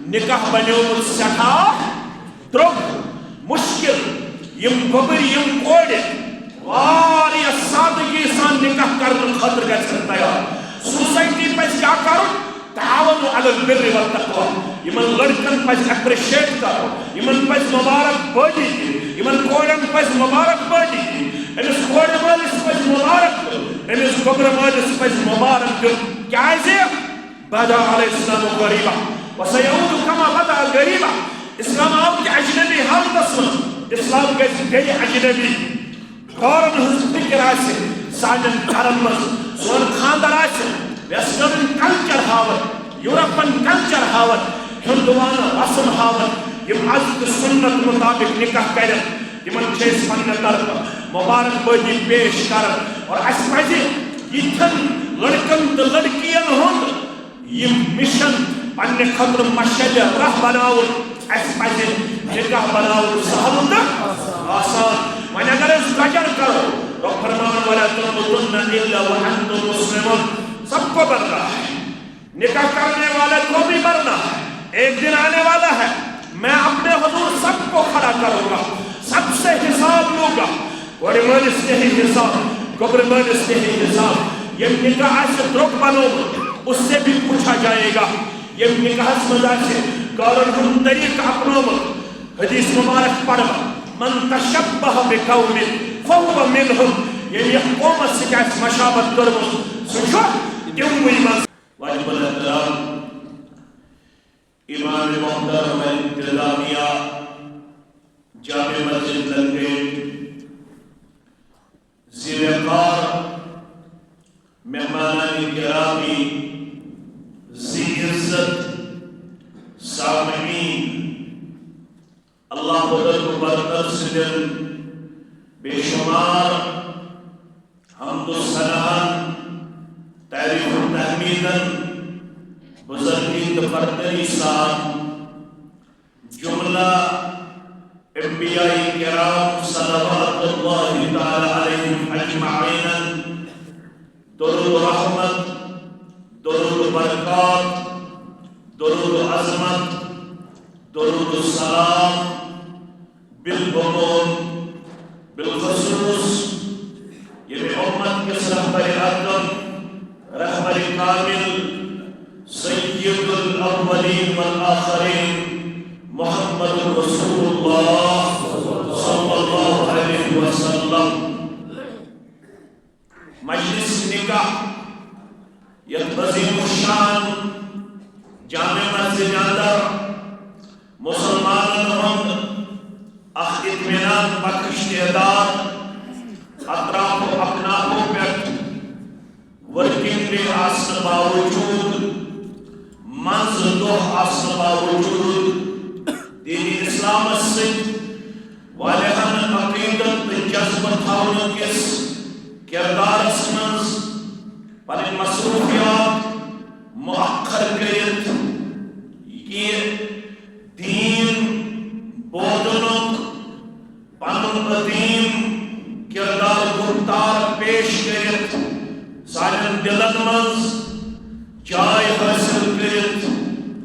نکاح بنیومت سٹھا درگ مشکل یم گوبر یم کوڑ واریہ سادگی سان نکاح کرنے خاطر گژھن تیار سوسائٹی پز کیا کرو تعاون علی البر والتقوی یمن لڑکن پز اپریشیٹ کرو یمن پز مبارک بادی یمن کوڑن پز مبارک بادی امس کوڑ مالس پز مبارک امس گوبر مالس پز مبارک کیازِ بدا علیہ السلام غریبا وسيعود كما بدا غریبا اسلام آو کہ اجنبی حالتس من اسلام گژھِ بیٚیہِ اجنبی غورن ہنٛز فکر آسہِ سانٮ۪ن گرن منٛز سون خاندر آسہِ ویسٹرن کلچر ہاون یورپن کلچر ہاون ہندوانہ رسم ہاون یم از تہٕ سنت مطابق نکاح کرن تمن چھِ أسۍ پننہِ طرفہٕ مبارک بٲدی پیش کران اور اَسہِ پزِ یِتھٮ۪ن لڑکن تہٕ لڑکین ہُنٛد یم مشن پننہِ خٲطرٕ مشعل راہ بناوُن اَسہِ پزِ نکاح بناوُن سہل تہٕ آسان وۄنۍ اگر أسۍ درٛۄجر کرو رب فرمان ولا تموتن الا وانتم مسلمون سب کو مرنا ہے نکاح کرنے والے کو بھی مرنا ہے ایک دن آنے والا ہے میں اپنے حضور سب کو کھڑا کروں گا سب سے حساب لوں گا بڑے مانس سے ہی حساب گبر مانس سے ہی حساب یہ نکاح سے درک بنو اس سے بھی پوچھا جائے گا یہ نکاح مزا سے قارن ہم طریق اپنو حدیث مبارک پڑھا من تشبہ بقوم فهو منهم یہ قوم سے کیا مشابت کرو سوچو تموی من واجب الاحترام امام محترم انتظامیہ جامع مسجد لنگیٹ زیر وقار مہمانان گرامی ذی عزت سامعین اللہ بزرگ و برتر سدن بے شمار حمد و ثناء تعریف و تحمیدن بزرگی تفردری سان جملہ انبیاء کرام صلوات اللہ تعالی علیہم اجمعین درود و رحمت درود و برکات درود و عظمت درود و سلام بالعموم بالخصوص یہ امت کے رہبر اعظم رہبر کامل سید الاولین والآخرین محمد رسول اللہ صلی اللہ علیہ وسلم مجلس نکاح یہ عظیم الشان جامع مسجد اندر مسلمان ہم اطمینان بخش تعداد اطراف و اپناپوں پر ورکنگ ڈے آسن باوجود منز دو آسن باوجود دین اسلام سن والہن عقیدت جذب تھاؤن کس کردار اسمنز پر مصروفیات مؤخر کرت یہ دین بودنک پنن قدیم کردار گفتار پیش کرت سانن دلن منز جائے حاصل کرت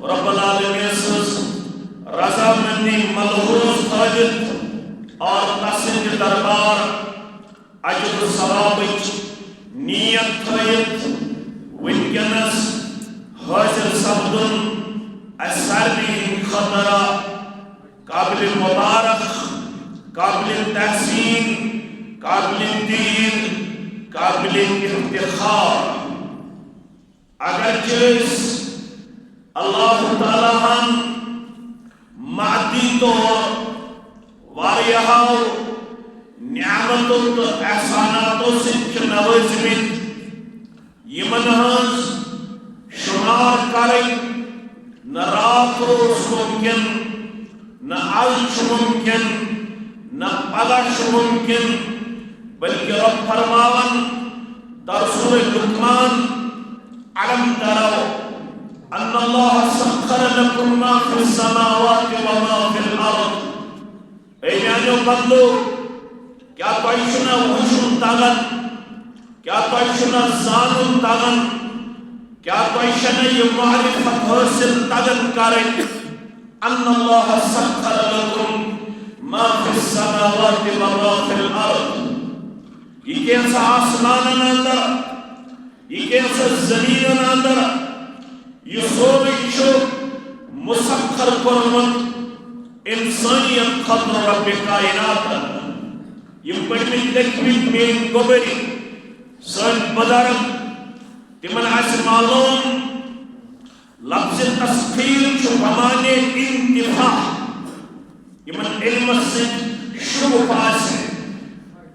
رب العالمین سز رضامندی ملحوظ تھاجت اور تسند دربار اجر ثوابچ نیت تھایت ونکینس حاصل سپدن ساروی خطرہ قابل مبارک قابل تحسین قابل دین قابل افتخار اگرچہ اللہ تعالیٰ ہم مادی طور واریہاو نعمتوں تو احساناتوں سے نوازمت یمن ہنز شمار کریں نہ رات روز ممکن نہ آج ممکن نہ پگہ ممکن بلکہ رب فرماون در سورہ لقمان علم تروا ان اللہ سخر لکم ما فی السماوات وما فی الارض اے میانیو بندو کیا تویشنا وشن تاغن کیا تویشنا زانن تاغن کیا تویشنا یہ معرفت حاصل تاغن کریں ان اللہ سخر لکم ما فی السماوات وما فی الارض یہ کیسا آسمان اندر یہ کیسا زمین اندر یہ سوری چھو مسخر کرمت انسانیت خطر رب کائنات یہ پڑھمت دکھمت مین گبری سن بدرم تمن آس معلوم لفظ تسخیر چھو بمانے انتفاع یمن علم سے شروع پاس ہے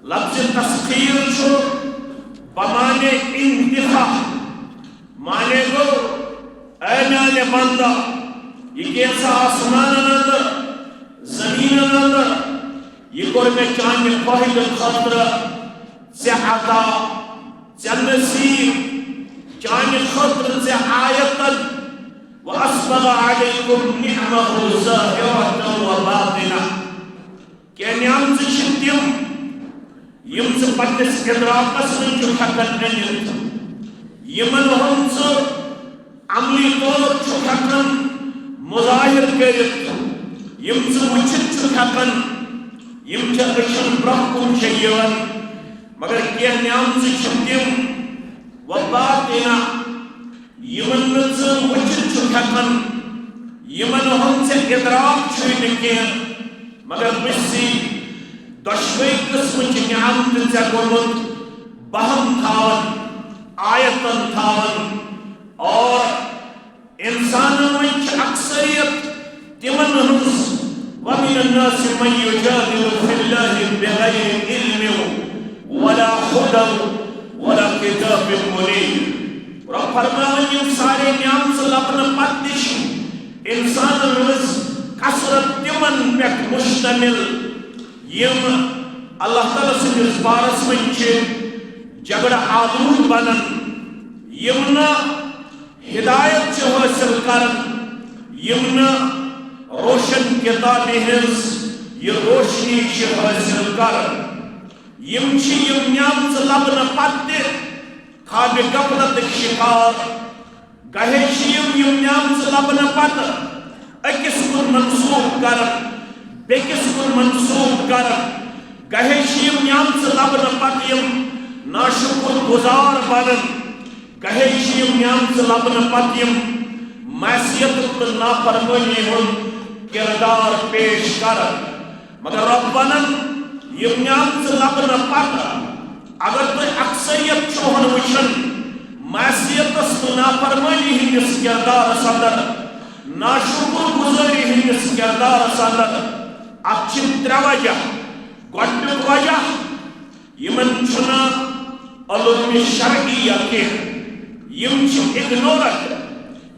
لفظ تسخیر چھو بمانے انتفاع مانے گو اے میانے بندہ یہ کیسا آسمان اندر زمین اندر یہ کور میں چاہنے فاہد خطر سے عطا سے نصیب چاہنے خطر سے آیتاً وَأَسْبَغَ عَلَيْكُمْ نِعْمَهُ ظَاهِرَةً وَبَاطِنَةً کہ نعمت چھتیم یم سے پتس ادراکس میں جو حقن ننیت یمن ہم سے عملی طور چھو حقن مظاہر کرت یم سے وچھت چھو حقن یم چھا اچھن برحکم شیئن مگر کیا نعمت چھتیم وَبَاطِنَةً یمن سے وچھت چھو حقن یمن ہم سے ادراک چھوئی نکین مگر بسی دشوئی قسم کی نعمت سے گمت بہم تھاون آیتن تھاون اور انسانوں میں اکثریت تمن ہنس وَمِنَ النَّاسِ مَنْ يُجَادِلُ فِي اللَّهِ بِغَيْرِ عِلْمٍ وَلَا هُدًى وَلَا كِتَابٍ مُنِيرٍ رب فرمان یہ سارے نعم سے لپن پتش انسان روز کثرت تمن پہ مشتمل یم اللہ تعالیٰ سے اس بارس میں چھے جگڑ آلود بنن یمنا ہدایت چھے حاصل کرن یمنا روشن کتابی ہنس یہ روشنی چھے حاصل کرن یم چھے یم نعم سے لپن پتش خواب غفلت شکار گہے شیم یم نعم سے لبن پت اکس کن منصوب کرن بیکس کن منصوب کرن گہے شیم نعم سے لبن پت یم ناشکر گزار بنن گہے شیم نعم سے لبن پت یم معصیت و نافرمانی ہن کردار پیش کرن مگر رب بنن یم نعم سے لبن پت اگر تو اکثریت چھوہن وچھن معصیت و نافرمانی ہندس کردار صدر ناشکر گزاری ہندس کردار صدر اچھن ترے وجہ گوڑنک وجہ یمن چھنا علم شرعیہ کے یم چھ اگنورت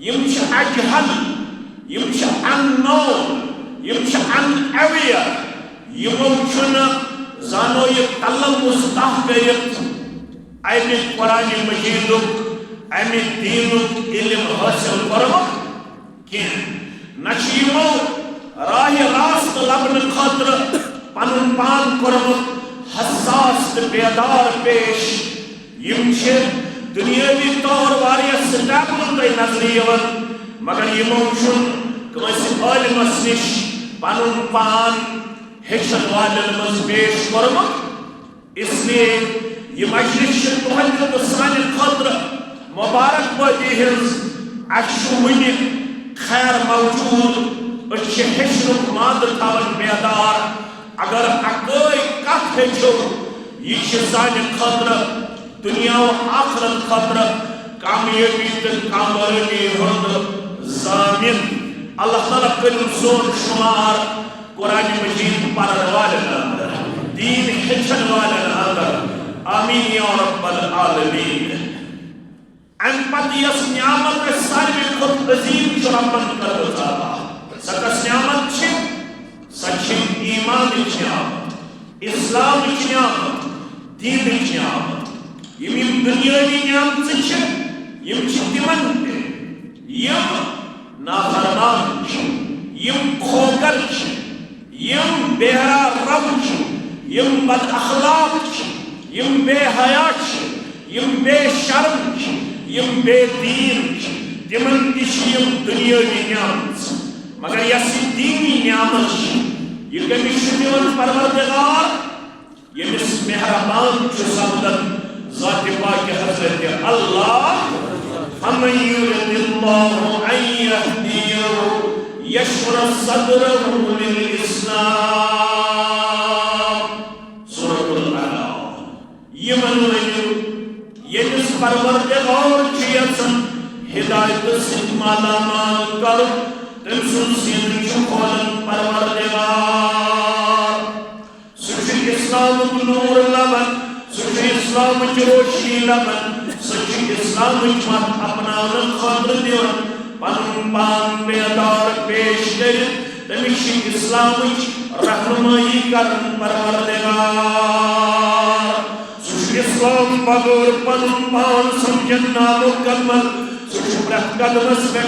یم چھ اجہل یم چھ unknown یم چھ unaware یمو چھنا زانو یہ طلب مستح کریت ایمی قرآن مجیدک ایمی دینک علم حاصل کرمک کین نشیمو راہ راست لبن خطر پنن پان کرمک حساس بیدار پیش یم چھے دنیاوی طور واریہ سٹیبل تے نظریون مگر یمو چھن کمیسی عالمس نش پنن پان ہیچن والن مز پیش کرمک اس لیے یہ مجلس تہندِ تو سانہِ خٲطرٕ مبارک بادی ہنز اچھو ونہِ خیر موجود أسۍ چھِ ہیچنُک مادٕ تھاوان بیدار اگر اکٲے کتھ ہیچھو یہ چھِ سانہِ خٲطرٕ دنیا و آخرت خٲطرٕ کامیٲبی تہٕ کامیٲبی ہُنٛد ضامن اللہ تعالیٰ کٔرِن سون شمار قرآن مجید پڑھن والن اندر دین ہیچھن والن اندر آمین یا رب العالمین ام پتہ یس نعمت ساروی کھۄتہٕ عظیم چھُ ربن کٔرمٕژ عطا سۄ کۄس نعمت چھِ سۄ چھِ ایمانٕچ نعمت اسلامٕچ نعمت دیٖنٕچ نعمت یم دنیاوی نعمتہٕ چھِ یم چھِ تِمن تہِ یم نافرمان چھِ یم کھوکر چھِ یم بہرا رب چھِ یم بد اخلاق چھِ یم بے حیا چھِ یم بے شرم چھِ یم بے دین چھِ تمن تہِ چھِ یم دنیاوی نعمت مگر یس دینی نعمت یہ کمش دیون پروردگار یمس مہربان سپدن ذات پاک حضرت اللہ فمن یرد اللہ ان یهدیہ یشرح صدرہ للاسلام سورۃ الاعراف یمن ونیو یمس پروردگار چیسن ہدایت سے مالا مال کر تم سن سین کھولن پروردگار سچ اسلام نور لبن سچ اسلام روشنی لبن سچ اسلام مت اپناون خاطر دیون پن پان بیدار پیش کر تمش اسلام رہنمائی کرن پروردگار سچ اسلام بغیر پن پان سمجھن نامکمل سچ پرت قدمس پہ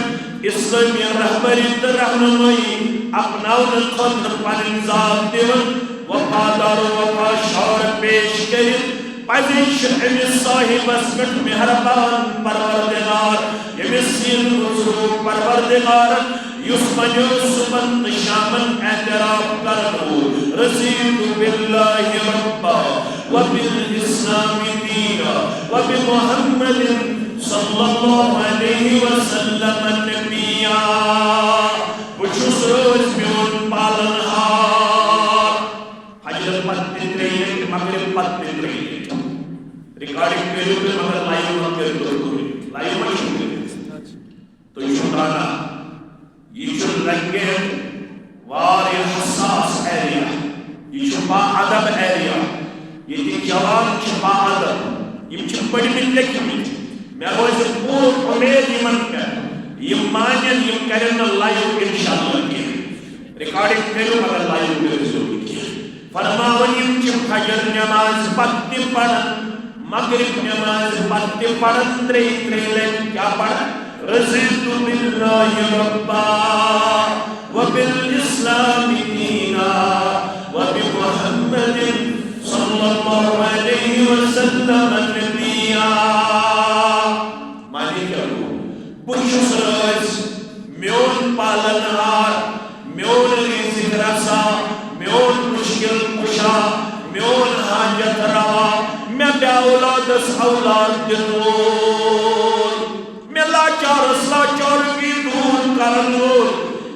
اسلامی رہبری رہنمائی اپناون خاطر پن ذات دیون وفادار و وفاشار پیش کرن پزش امس صاحبس پہ مہربان پروردگار یمس سین حضور پروردگار یس پنو صبح شامن اعتراف کرنو رضیت باللہ ربا وبالاسلام دینا وبمحمد صلی اللہ علیہ وسلم نبیا بچھس روز میون پالن ہار حجر پتن ترین مغرب پتن ترین ریکارڈنگ کریو کہ مگر لائیو مت کر دو لائیو مت شکر تو یہ شکرانا یہ جو لنگے واری حساس ایریا یہ چھپا عدب ایریا یہ تھی جوان چھپا عدب یہ چھپڑی من لکھی میں روز پور امید یمن کر یہ مانین یہ کرن لائیو انشاءاللہ کی ریکارڈنگ کریو مگر لائیو کر دو فرماون یم چھ فجر نماز پتہ پڑھن مغرب نماز پتہ پڑھن تری لٹ کیا پڑھن رضیت باللہ ربا وبالاسلام دینا وبمحمد صلی اللہ علیہ وسلم نبیا مانی کرو بچھس روز میون پالن ہار میون رزق رسا میون مشکل کشا میون حاجت روا میں بے اولادس اولاد دنور میں لاچارس لاچارگی دور کرن وول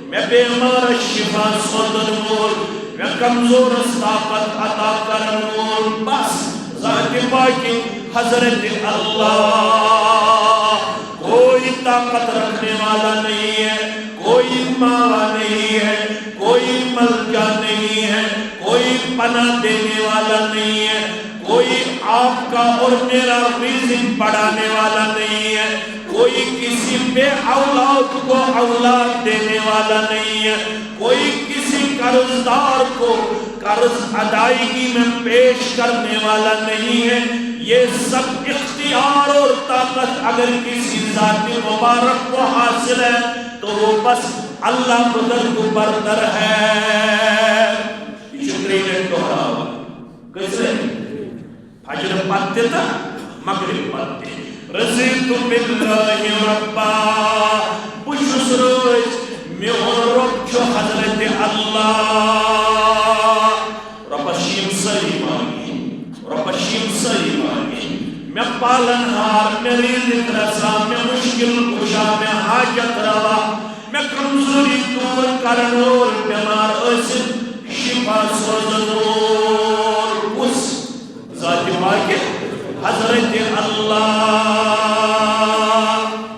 میں بیمار شفا سوزن وول میں کمزورس طاقت عطا کرن وول بس ذات پاکی حضرت اللہ کوئی طاقت رکھنے والا نہیں ہے کوئی ماوا نہیں ہے کوئی ملجا نہیں ہے کوئی پناہ دینے والا نہیں ہے کوئی آپ کا اور میرا رزق بڑھانے والا نہیں ہے کوئی کسی بے اولاد کو اولاد دینے والا نہیں ہے کوئی کسی قرضدار کو قرض ادائیگی میں پیش کرنے والا نہیں ہے یہ سب اختیار اور طاقت اگر کسی ذات مبارک کو حاصل ہے تو وہ بس اللہ بزرگ برتر ہے شکری نے دہراوا کیسے فجر پتے تا مغرب پتے رضیت باللہ ربا بچھس روز میون رب چھو حضرت اللہ رب شیم سلیمانی رب شیم سلیمانی میں پالن ہار میں رزق رسا میں مشکل کشا میں حاجت روا میں کمزوری دور کرنور بیمار اسن شفا سوزنور اس ذات پاکی حضرت اللہ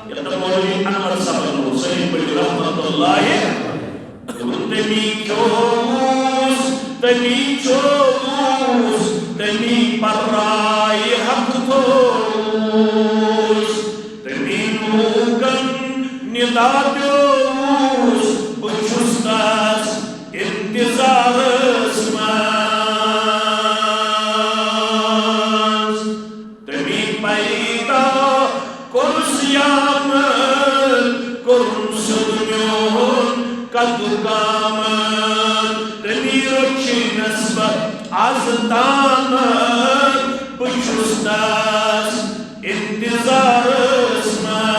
یہ تو مولوی انور صاحب حسین بڑی رحمت اللہ تمی چوس تمی چوس تمی پرائی حق توس تمی موگن ندادوس بچستاس انتظار اسماس تمی پیدا کرسیامن کرس دنیون کدکامن تمی رچی نسبت آزدامن بچستاس انتظار اسماس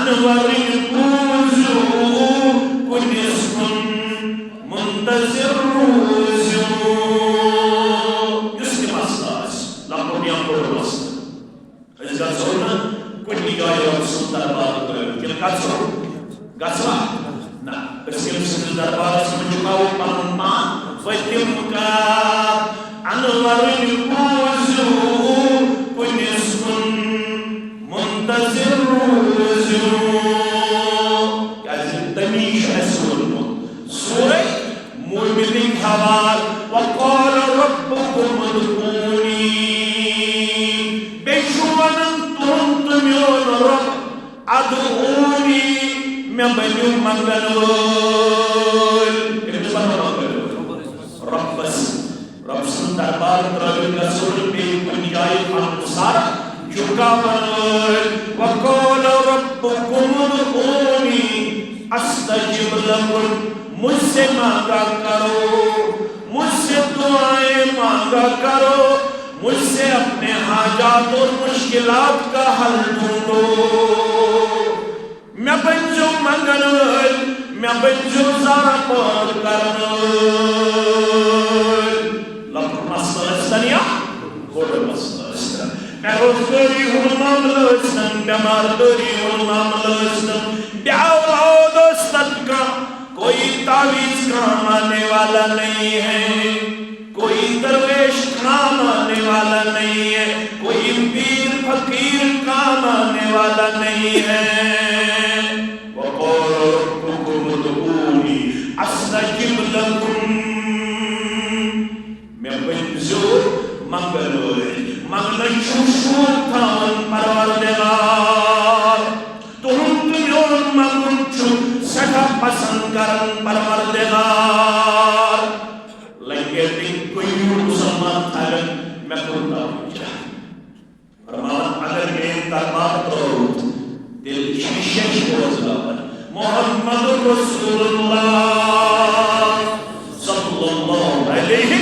انور بوزو کنس کن منتظر روزو یس کے مسئلہ لکھوٹی بڑ مسئلہ اس گھو نا کنی جائے سن دربار کن گھو نا سن دربار چکاو پن پان فتم کا انور بوزو کنس کن منتظر روزو تمیش اسول سورہ مومنین حوال وقال ربكم ادعوني بشوان تمیون رب ادعوني میں بنیو منگلول رب سن دربار تراویل رسول پہ کن جائے انصار چکاون وقال ربكم ادعوني استجب لكم مجھ سے مانگا کرو مجھ سے دعائیں مانگا کرو مجھ سے اپنے حاجات اور مشکلات کا حل ڈھونڈو میں بنجو منگنول میں بنجو زارا پار کرنول لکھ مسئلہ استنیا بڑا مسئلہ استنیا میں روزگاری ہوں معاملہ استن بیمار داری ہوں معاملہ استن بیاولاد استن کا کوئی تعویز کام آنے والا نہیں ہے کوئی درویش کام آنے والا نہیں ہے کوئی پیر فقیر کام آنے والا نہیں ہے وَقَالَ رَبُّكُمُ ادْعُونِي أَسْتَجِبْ لَكُمْ میں بنجو منگلوئے منگل شوشور تھان پروردگار تم تمیون منگل چھو سٹھا پسند کرن پروردگار لنگے دن کوئی مسلمان تھارن میں کرتا ہوں فرمان اگر میں دربار پروت دل شیشش بوزگاون محمد رسول اللہ صلی اللہ علیہ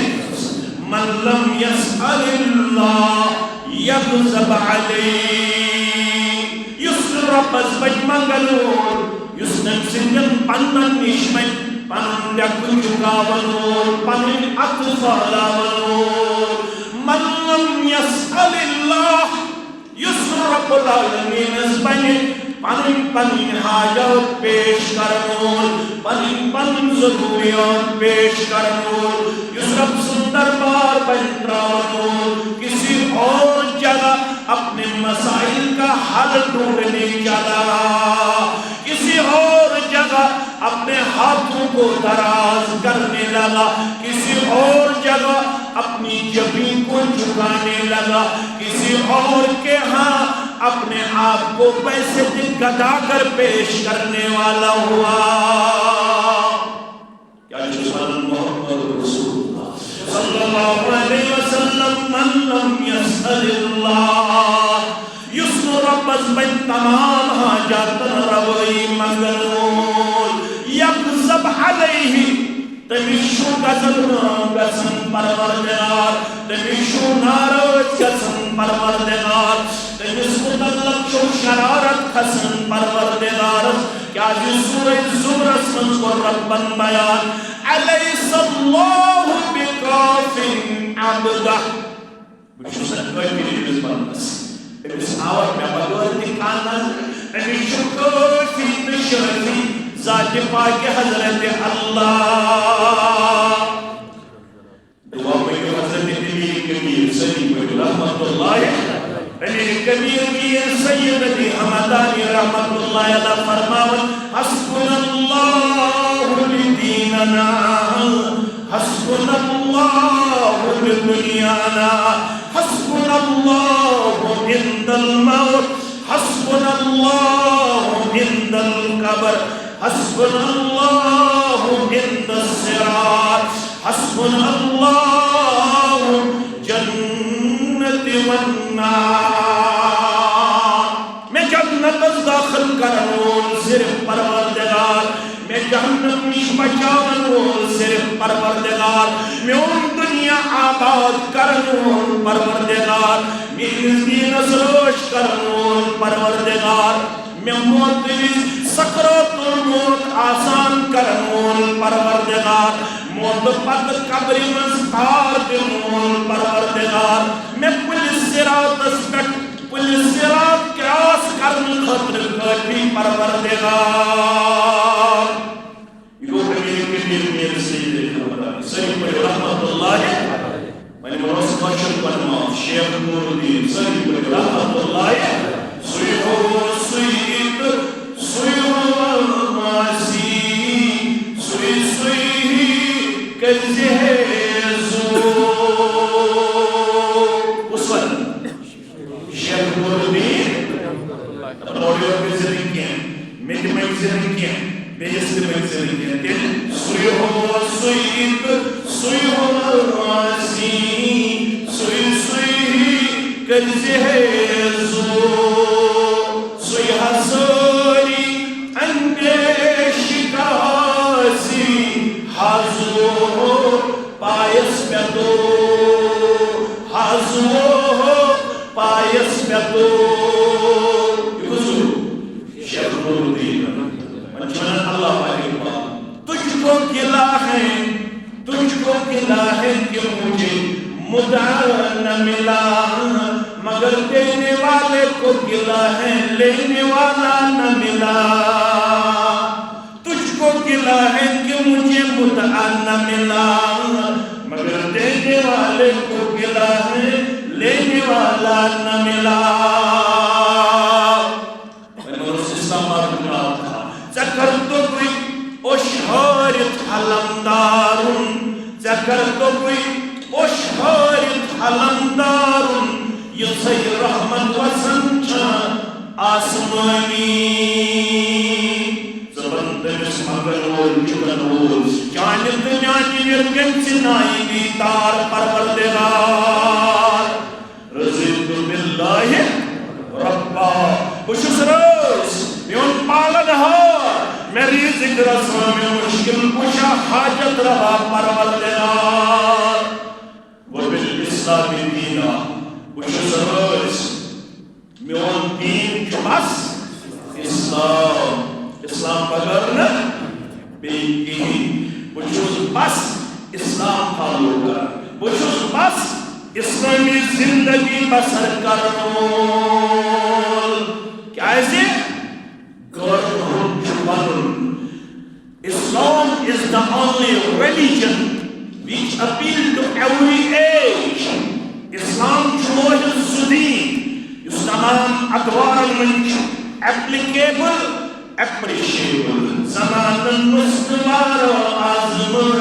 من لم يسأل اللہ یغضب علیہ یسر ربز بج منگلور یسنن سنگن پنن نشمن پنن یکن چکاونور پنن اطفالاونور من لم يسأل اللہ یسر رب العالمین از بنن پنن حاجات پیش کرنور پنن ضروریات پیش کرنور یسرب سندر بار بنتراونور کسی اور جگہ اپنے مسائل کا حل ڈھونڈنے چلا کسی اور جگہ اپنے ہاتھوں کو دراز کرنے لگا کسی اور جگہ اپنی جبین کو جھکانے لگا کسی اور کے ہاں اپنے آپ کو پیسے گدا کر پیش کرنے والا ہوا کیا جسال محمد رسول اللہ صلی اللہ علیہ وسلم من لم يسأل اللہ یسن ربز بن تمام حاجاتن روئی منگلول یقضب علیہ تمیشو گزن پروردگار تمیشو ناروج گزن پروردگار تمیس متعلق شو شرارت خسن پروردگار کیا جی سورہ زمرس منظر ربن بیان علیس اللہ بکاف عبدہ بچو سن کوئی بھی نہیں بس تمیس آوات میں بگوار دکھانا تمیشو کوفی تشرفی ذات پاک حضرت اللہ دعا میں حضرت امیر کبیر سید رحمت اللہ امیر کبیر میر سیدی حمدانی رحمت اللہ علیہ فرماون حسبنا اللہ لدیننا حسبنا اللہ لدنیانا حسبنا اللہ عند الموت حسبنا اللہ عند القبر حسبنا اللہ عند الصراط حسبنا اللہ جنت والنار میں جنت داخل کرنول صرف پروردگار میں جہنم نش بچاونول صرف پروردگار میں ان دنیا آباد کرنول پروردگار میں دین روش کرنول پروردگار میں موت سکرات الموت آسان کرن وول پروردگار موت پت قبر من تار دون پروردگار میں پولیس صراطس پہ پولیس صراط کراس کرن خاطر کافی پروردگار یہ میرے کبیر میرے سید خدا صحیح پر رحمت اللہ میں روز باشر بنما شیخ نور الدین صحیح پر رحمت اللہ سویو سویت سویو ماسی سوی سوی کزہزو اس وقت شیخ نور الدین اوڈیو پہ زرین کیا میٹی میں زرین کیا بیجس میں زرین کیا تین سویو سویت سویو ماسی سوی سوی کزہزو سوی حسوری اندیش کاسی حضو پایس پیتو حضو پایس پیتو یہ کسو شیخ نور الدین منچمن اللہ علیہ تجھ کو گلا ہے تجھ کو گلا ہے کہ مجھے مدعا نہ ملا مگر دینے والے کو گلا ہے لینے والا نہ ملا تجھ کو گلا ہے کہ مجھے مدعا نہ ملا مگر دینے والے کو گلا ہے لینے والا نہ ملا میں اس اسلام آباد میں تھا ذکر تو کوئی اشہارت حلمدارن ذکر تو کوئی اشہارت حلمدارن یسی رحمت وسنچا آسمانی زبان تمس مگر وول چکن وول چانت میانی ورکن چنائی دیتار پروردگار رضیت باللہ ربا بشس روز میون پالن ہار میری ذکر اسوامی مشکل کشا حاجت رہا پروردگار وبالاسلام دینا بشس روز میون دین چمس اسلام اسلام بغرنا بیکی بشس بس اسلام فالو کر بشس بس اسلامی زندگی بسر کرنول کیا ایسے Islam is the only religion which appeals to every age. Islam chooses Sudeen, Islam advaral manch, applicable, appreciable. Zaman al-Mustawar azmur,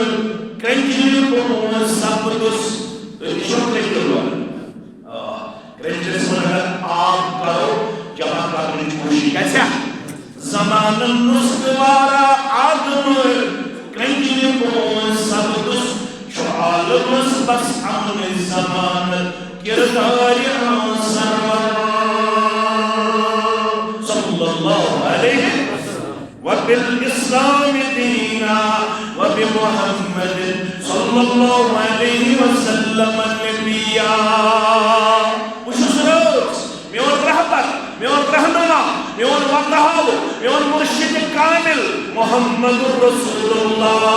cringeable, sabdus. تو یہ شوق لے کے ہوا کرنجلس میں اگر آپ کرو جمع کرنے کی کوشش کیسے زمان النسوارا آدم کرنجلی بون سبدس شعال مصبس امن زمان کردار سرور صلی اللہ علیہ وبالاسلام دینا وبمحمد صلی اللہ علیہ وسلم النبیہ وشس روز میون رہبر میون رہنما میون وقتہو میون مرشد کامل محمد رسول اللہ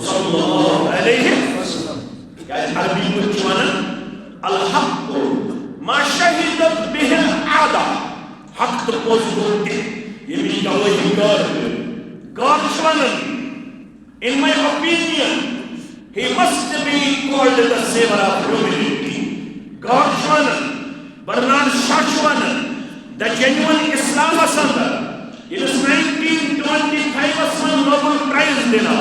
صلی اللہ علیہ وسلم کیا عربی مجھوانا الحق ما شہدت به العادہ حق تو پوز ہوتے یہ بھی گواہی God شوانا in my opinion he must be called the savior of humanity. God shwana Bernard Shaw shwana the genuine Islam asanda it is 1925 asman Nobel Prize dena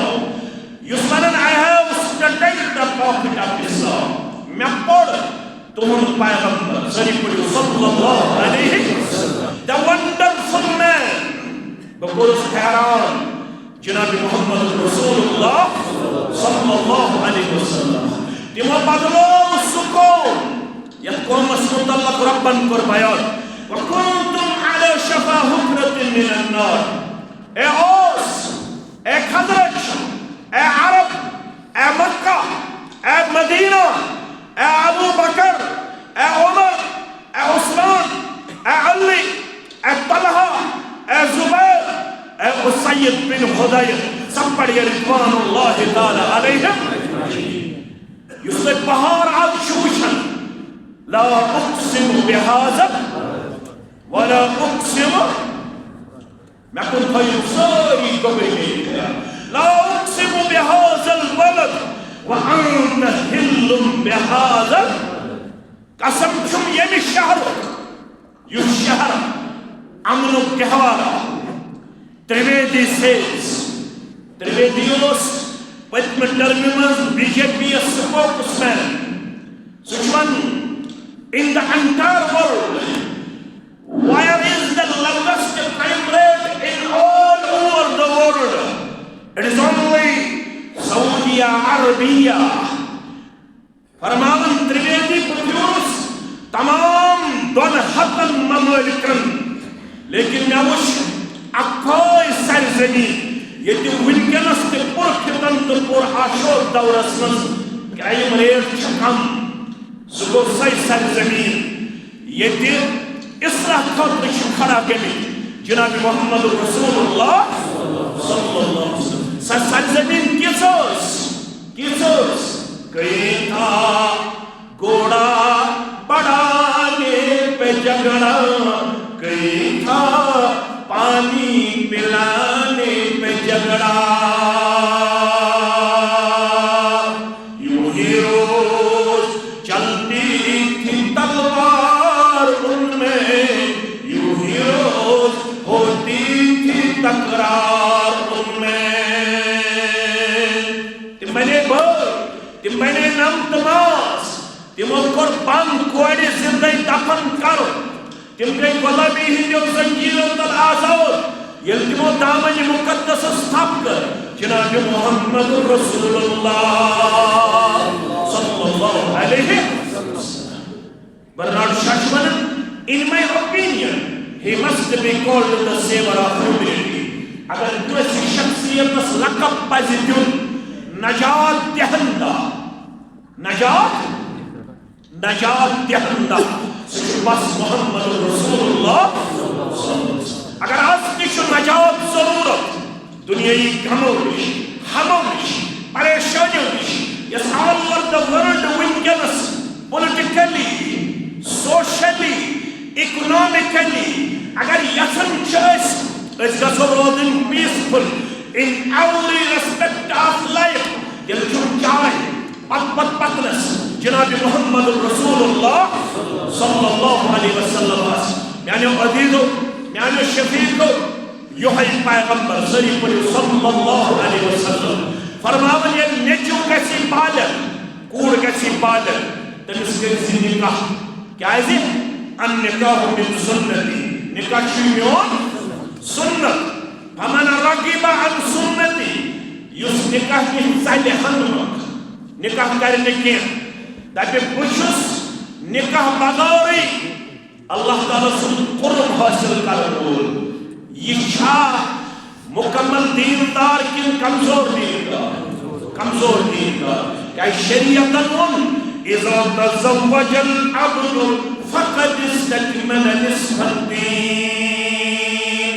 Yusmanan I have studied the prophet of Islam میں پڑھ تمہن پیغمبر sallallahu alayhi wasallam the wonderful man بکرس حیران جناب محمد رسول اللہ صلی اللہ علیہ وسلم تمہ بدلو سکون یتقوم متعلق ربن کر بیان وکنتم علی شفا حفرت من النار اے اوس اے خزرج اے عرب اے مکہ اے مدینہ اے ابو بکر اے عمر اے عثمان اے علی اے بن حدیر سب پڑھیے رضوان اللہ تعالی علیہم یس تُہۍ پہاڑ آز چھُ وٕچھان لا اقسم بہذا ولا اقسم میں کن تھٲیِو سٲری گۄبٕرۍ لا اقسم بهذا البلد وانت حل بهذا قسم چھُم ییٚمہِ شہرُک یُس شہر امنُک گہوارہ ترٛویدی سیز ترٛویدی اوس پٔتمہِ ٹرمہِ منٛز BJP یس سپوکس مین سُہ چھُ وَنان in the entire world where is the lowest crime rate in all over the world it is only Saudi Arabia فرماون ترٛویدی پتھیوس تمام دۄن ہتن ممالکن لیکن مےٚ وٕچھ اکھے سرزمین ییٚتہِ وٕنکیٚنس تہِ پُرفتن تہٕ پُر آشوب دورس منٛز کرٛایِم ریٹ چھِ کم سُہ گوٚو سۄے سرزمین ییٚتہِ اصلاح خٲطرٕ چھِ کھڑا گٔمٕتۍ جناب محمد رسول اللہ صلی اللہ علیہ وسلم سۄ سرزمین کِژھ ٲس کہیں تھا گھوڑا بڑھانے پہ جھگڑا کہیں تھا پانی پلانے پہ جھگڑا یوں ہی روز چلتی تھی تلوار ان میں یوں ہی روز ہوتی تھی تکرار ان میں تم بنے نم تماس تمو کور بند کوڑی زندگی دفن کرو تم گئی غلامی ہندیو زنجیرو تل آزاد یل تمو دامن مقدس استھاپ کر جناب محمد رسول اللہ صلی اللہ علیہ وسلم برنارڈ شاہ چھُ وَنان in my opinion he must be called the savior of humanity اگر کٲنٛسہِ شخصیتس لقب پزِ دیُن نجات دہندہ نجات دہندہ سُہ چھُ بس محمد رسول اللہ اگر آز تہِ چھُ نجات ضروٗرت دُنیٲیی غمو نِش ہمو نِش پریشٲنیو نِش یۄس آل اوور دَ ورلڈ وٕنکیٚنس پُلٹِکلی سوشلی اِکنامِکلی اگر یژھان چھِ أسۍ گژھو روزٕنۍ peaceful in every respect of life ییٚلہِ چھُ چاہے پتنس جناب محمد رسول اللہ صلی اللہ علیہ وسلم میانیو عزیزو میانیو شفیقو یوہی پیغمبر صلی اللہ علیہ وسلم فرماون یہ نیچو کیسی بالغ کوڑ کیسی بالغ تمس کیسی نکاح کیا ہے ان نکاح من سنتی نکاح میون سنت فمن رغب عن سنتی یس نکاح کی ژلہِ ہنمک نکاح کرنے کی دپہ بچس نکاح بغورے اللہ تعالیٰ سن قرب حاصل کرن وول یہ چھا مکمل دیندار کن کمزور دیندار کیا شریعتن ون اذا تزوج العبد فقد استكمل نصف الدين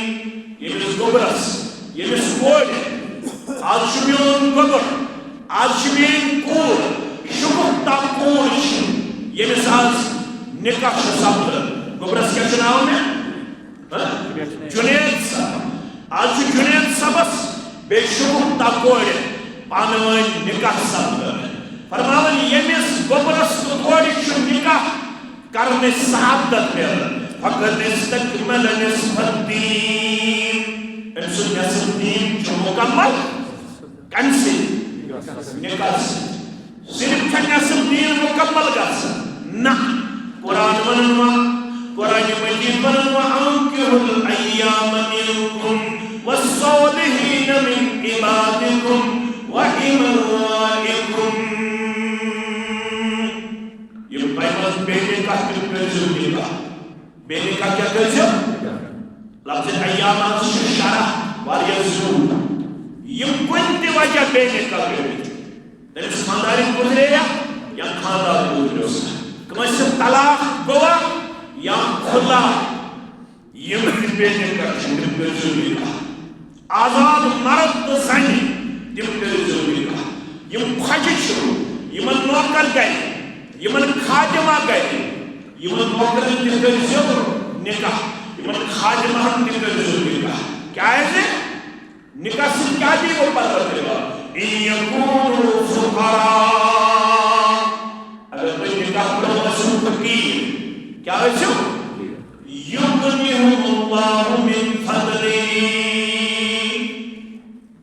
یمس گوبرس یمس کوڑ آج چھُ میون گوبر آج چھُ میٲنۍ کوٗر شُگُفتہ کوٗر چھِ ییٚمِس آز نکاح چھُ سپدان گوبرس کیٛاہ چھُ ناو مےٚ جُنید صاحب آز چھُ جُنید صٲبس بیٚیہِ شُگُفتہ کورِ پانہٕ ؤنۍ نکاح سپدان فرماوان ییٚمِس گوبرس تہٕ کورِ چھُ نکاح کرنٕچ سعادت مِلان فقد استكمل نصف الدين أمۍ سُنٛد نصف دین چھُ مکمل کمہِ سۭتۍ نکاح صرف چھا نصف دین مکمل گژھان نہ قرآن ونن قرآن مجید ونن وانكحوا الأيام منكم والصالحين من عبادكم وإمائكم یہ پیغمبر بے نکاح کرزو نکاح بے نکاح کیا کرزو لفظ ایام از شرح واریہ ضرور یہ کن تی وجہ بے نکاح کرزو تمس خاندارین گزرے یا خاندار گزرے کمس طلاق گوا یا خلا یہ بے نکاح کرزو نکاح آزاد مرد تو زنی تم کریزو نکاح یم کھجہ چھو یمن نوکر گئے یمن خادمہ گئے یمن نوکرن تہ کریزو نکاح یمن خادمہن تہ کریزو نکاح کیا ہے نکاح سے کیا دی وہ پروردگار ان یکونوا فقراء اگر کوئی نکاح پڑھو اسو فقیر کیا ہے سو یغنیہم اللہ من فضلہ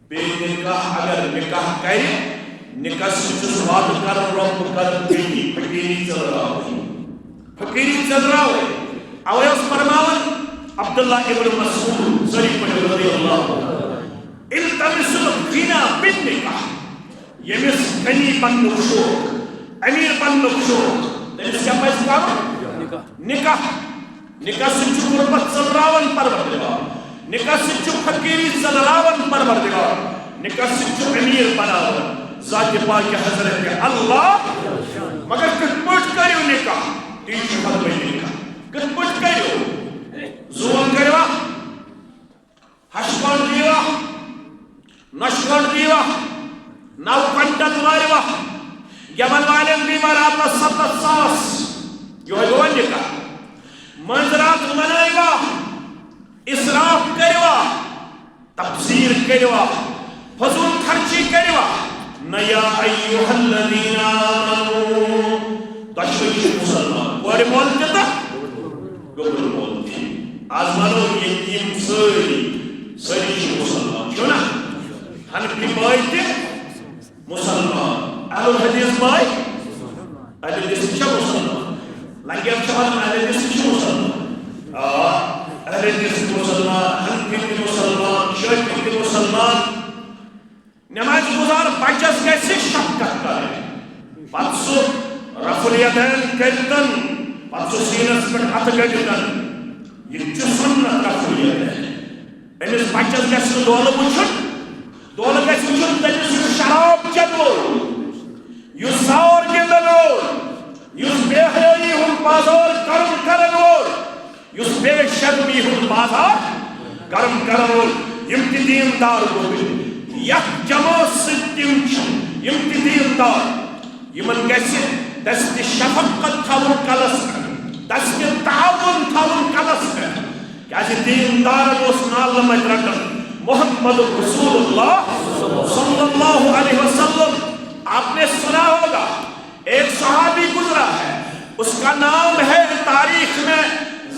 بے نکاح اگر نکاح کرے نکاح سے جس وعد کر رب کر پیلی فقیری چل رہا ہوئی فقیری چل رہا ہوئی اوے اس فرماون عبداللہ ابن مسعود ذریع پڑھ رضی اللہ التمس الغنى بالنکاح یمس غنی بننک شوق امیر بننک شوق تمس کیا پاس کام نکاح نکاح سے چھو غربت چلراون پروردگار نکاح سے چھو فقیری چلراون پروردگار نکاح سے چھو امیر بناون ذات پاک حضرت اللہ مگر کت پٹ کریو نکاح تیش فرمائی نکاح کت پٹ کریو زون کریو ہشکان دیوا نشکان دیوا نو کنٹن ماروا گمن والن دیوا رات 7 ساس یہ ہے نکاح منظرات منائیوا اسراف کریوا تبذیر کریوا فضول خرچی کریوا نیا ایوہ الذین آمنوا تشویش مسلمان کوئی مول دیتا گبر مول دی آز مانو یتیم سریش مسلمان کیوں نا حنفی بائی تے مسلمان اہل الحدیث بائی اہل الحدیث چھا مسلمان لنگی اب چھوان اہل الحدیث چھا مسلمان اہل الحدیث مسلمان حنفی مسلمان شیعی مسلمان نماز گزار بچس گیسے شفقت کرے پتسو رفع الیدین کرتن پتسو سینس پر ہاتھ گجتن یہ چو سنت رفع الیدین امس بچس گیسے دولہ بچن دولہ گیسے بچن تجس شراب چنو یس ساور گندنور یس بے حیائی ہم بازار کرم کرنور یس بے شرمی ہم بازار کرم کرنور یم تی دیندار گوبی یک جماعت ستیم چھ یم تی دیندار یمن گیسے دست شفقت تھاون کلس دست تعاون تھاون کلس کیاسے دیندار اس نالمت رکھن محمد رسول اللہ صلی اللہ علیہ وسلم آپ نے سنا ہوگا ایک صحابی گزرا ہے اس کا نام ہے تاریخ میں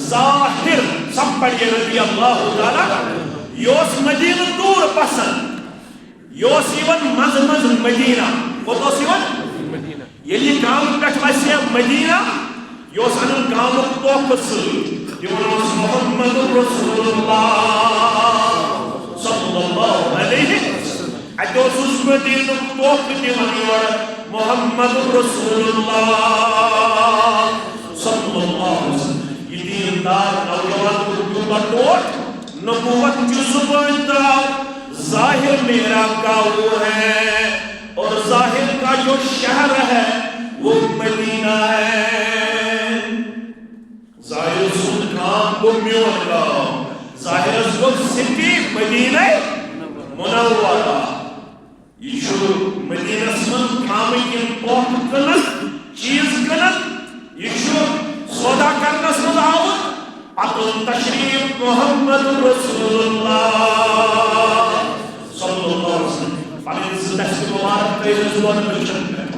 ظاہر سب پڑھئے رضی اللہ تعالی یوس مدینہ دور پسند یوس ایون مزمز مدینہ وہ تو سیون یلی کام پٹھ ویسے مدینہ یوس انن کامک توقف یونس محمد رسول اللہ صلی اللہ علیہ اتوس اس مدینہ توقف دیون محمد رسول اللہ صلی اللہ علیہ وسلم یہ دیندار نوجوان کو دوبا ٹوٹ نبوت کی زبان تراؤ ظاہر میرا کا وہ ہے اور ظاہر کا جو شہر ہے وہ مدینہ ہے ظاہر سلطان کو میون کا ظاہر سٹی مدینہ منورہ یہ شروع مدینہ سمن کامکین توپ کنن چیز کنن یہ شروع سودا کرنا سمن آؤن اتن تشریف محمد رسول اللہ صلی اللہ علیہ وسلم پانین دست مبارک تیز دون ملچن پر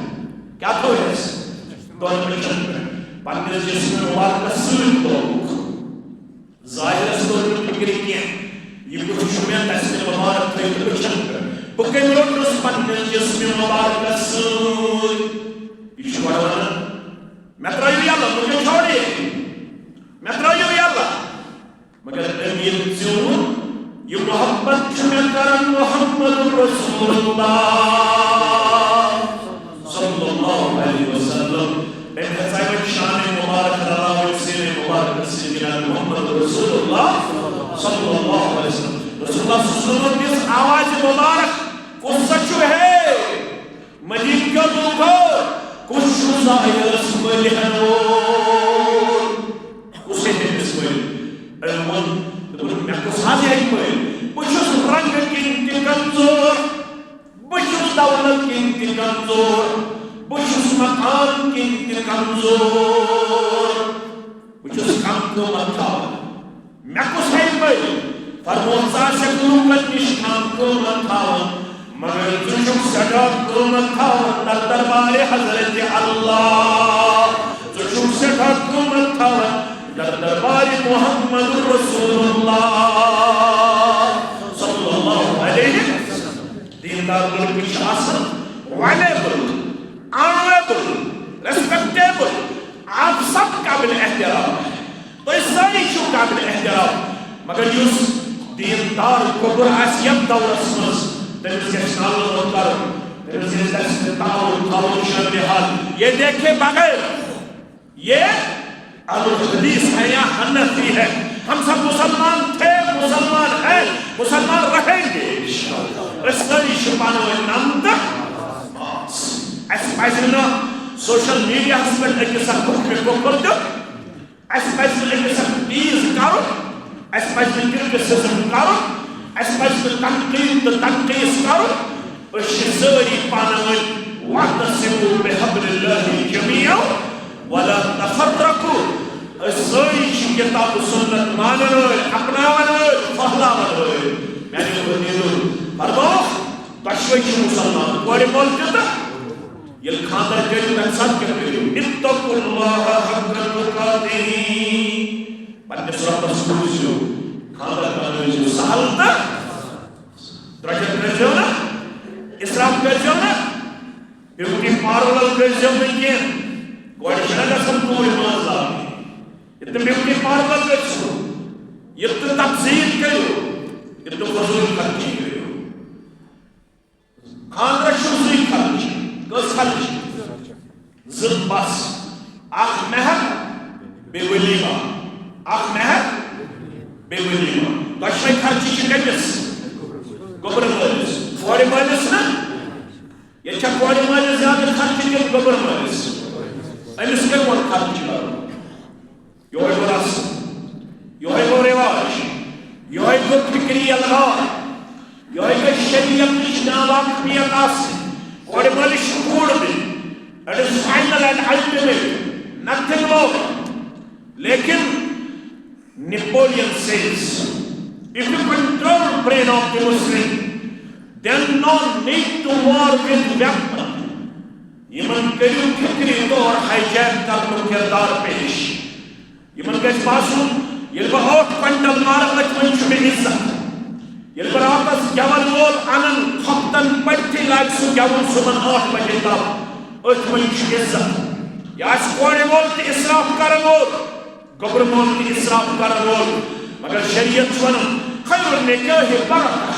کیا تو ہے اس دون ملچن پر پانین جسم مبارک سلم توق ظاہر اس دون فکری کیا یہ کچھ شمیان دست مبارک تیز ملچن پر بکن لوٹس پانین جسم مبارک سلم یہ شواروانا میں ترائیو یا اللہ مجھے چھوڑیے میں ترائیو یا اللہ مگر امیر زیون یہ محبت میں کرن محمد رسول اللہ صلی اللہ علیہ وسلم ایک حسائب شان مبارک اللہ وسیل مبارک سیدنا محمد رسول اللہ صلی اللہ علیہ وسلم رسول اللہ صلی اللہ علیہ وسلم کی آواز مبارک کچھ سچو ہے مجید کا دوکھو کچھ ظاہر اسم لہنور کچھ ہے اسم علمان میں کچھ حاضر ہے کچھ رنگ کمزور بچس مکان کن تہ کمزور بچس کم قیمت تھاون مے کس ہے بڑ فرمون لوکن نش کم قیمت تھاون مگر ژٕ سٹھا قیمت تھاون در دربار حضرت اللہ ژٕ سٹھا قیمت تھاون در دربار محمد رسول اللہ صلی اللہ علیہ وسلم دیندار لڑکہ آسان ویلیبل آنریبل ریسپیکٹیبل آپ سب قابل احترام ہے تو اس ساری چھو قابل احترام مگر یس دیندار کبر آس یم دورس مز تمس گژھِ نالہٕ کرُن تمس گژھِ تعاون تھاوُن شامل حال یہ دیکھے بغیر یہ الحدیث ہے یا حنفی ہے ہم سب مسلمان تھے مسلمان ہیں مسلمان رہیں گے اس ساری شپانہ و نامدہ اس پائزنہ سوشل میڈیا ہسپن ایک ساتھ بکر دو اس پائزنہ ایک ساتھ بیز کرو اس پائزنہ کرکسزم کرو اس پائزنہ تنقیس کرو اس ساری پانہ و وَاعْتَصِمُوا بِحَبْلِ اللَّهِ جَمِيعًا وَلَا تَفَرَّقُوا ساری کتاب سنت مانن اپناون پھہلاون میں نے فرمو تشوی مسلمان کوڑی مول تہ یل خاندر کریو تم سب کیا کریو اتقوا اللہ حق تقاته پنس ربس پوچھو خاندر کرو سہل تہ درجت کرجو نا اسراف کرجو نا بیوٹی پارولل کرجو نکین کوڑی شنگا سم کوئی مازا اتنے بیوٹی پارولل کرجو اتنے تبزیر کرو اتنے فضول خرچی کرو خاندر شوزی خرچ کس خرچ زد بس اخ مہر بے ولیمہ اخ مہر بے ولیمہ دشوی خرچی چھ کمس گبر مالس کوڑی مالس نا یہ چھا کوڑی مالس زیادہ خرچی کم گبر مالس امس کر وقت خرچی کرو یہ ہے رسم یہ ہے رواج یہ ہے فکری الغار یہ ہے شریعت ناواقفیت آسی کوڑی مالس کوڑ دے it is final and ultimate nothing more لیکن Napoleon says if you control brain of the Muslim then no need to war with weapon یمن کریو فکری طور ہائیجیک کرنو کردار پیش یمن گژھِ باسُن ییٚلہِ بہٕ 8 کوینٹل مارٕ أتھۍ منٛز چھُ مےٚ عزت ییٚلہِ بہٕ راتس گٮ۪ون وول اَنن ہفتن پٔرتھٕے لاگہِ سُہ گٮ۪وُن صُبحن 8 بجے تام أتھۍ منٛز چھُ عزت یہِ آسہِ کورِ مول تہِ اِسراف کرن وول گوٚبرٕ مول تہِ اِسراف کرن وول مگر شریعت چھُ ونان خیر النکاح برکہ